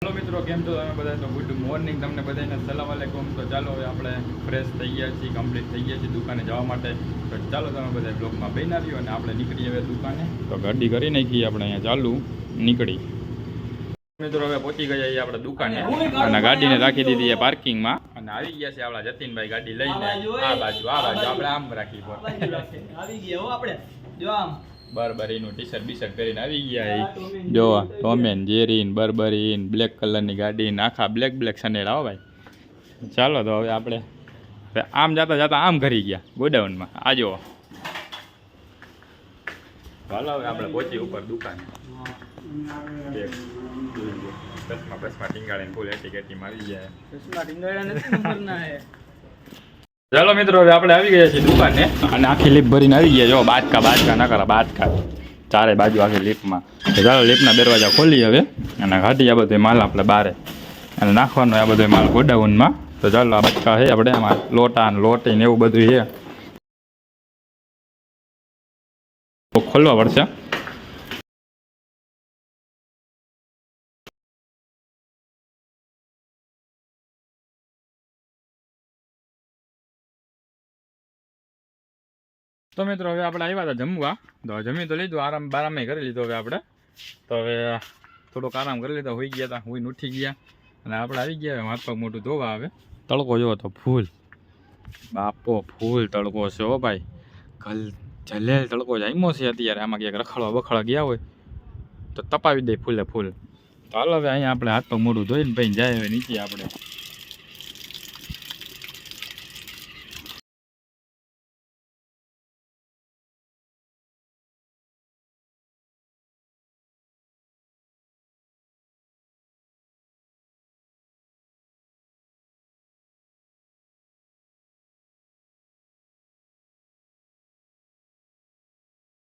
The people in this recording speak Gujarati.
हेलो मित्रों केम छो તમે બધા? તો ગુડ મોર્નિંગ તમને બધાને સલામ આલેકુમ। તો ચાલો હવે આપણે ફ્રેશ થઈ ગયા છીએ, કમ્પ્લીટ થઈ ગયા છીએ દુકાને જવા માટે। તો ચાલો તમે બધા બ્લોગમાં બની આવ્યો અને આપણે નીકળી હવે દુકાને। તો ગાડી કરી નાખી આપણે અહીંયા ચાલુ નીકળી। મિત્રો હવે પહોંચી ગયા છીએ આપણે દુકાને અને ગાડીને રાખી દીધી છે પાર્કિંગમાં અને આવી ગયા છે આપણા જતીનભાઈ ગાડી લઈને આ બાજુ આપણે આમ રાખી આવી ગયા હો આપણે જો આમ બરબરીનું ટી શર્ટ બીશર્ટ પહેરીને આવી ગયા જો ટોમેન જેરીન બરબરીન બ્લેક કલરની ગાડી આખા બ્લેક સનેડા હો ભાઈ। ચાલો તો હવે આપણે આમ જતા આમ ઘરી ગયા ગોડાઉનમાં આ જો ચાલો હવે આપણે પહોંચી ઉપર દુકાને। બસમાં ટીંગાડીને ફૂલ એટીકેટીમાં આવી ગયા। ચાલો મિત્રો હવે આપણે આવી ગયા છીએ દુકાને અને આખી લીપ ભરીને આવી ગયા। જો બાટકા ના કરા બાટકા ચારે બાજુ આખી લીપમાં। ચાલો લીપના દરવાજા ખોલી હવે અને કાઢી આ બધો માલ આપણે બારે અને નાખવાનો આ બધો માલ ગોડાઉનમાં। તો ચાલો આ બાટકા છે આપણે આમાં લોટા ને લોટી ને એવું બધું છે તો ખોલવા પડશે। તો મિત્રો હવે આપણે આવ્યા હતા જમવા। તો જમી તો લીધું, આરામ બારામે કરી લીધો હવે આપણે। તો હવે થોડોક આરામ કરી લીધો, હોઈ ગયા હતા, હોઈને ઉઠી ગયા અને આપણે આવી ગયા હવે હાથ પગ મોટું ધોવા આવે। તડકો જોવો તો ફૂલ બાપો ફૂલ તડકો છે હો ભાઈ, જલેલ તડકો જામ્યો છે અત્યારે। આમાં ક્યાંક રખડવા બખડવા ગયા હોય તો તપાવી દે ફૂલે ફૂલ। તો હાલો હવે અહીંયા આપણે હાથ પગ મોટું ધોઈને ભાઈ જાય હવે નીચે આપણે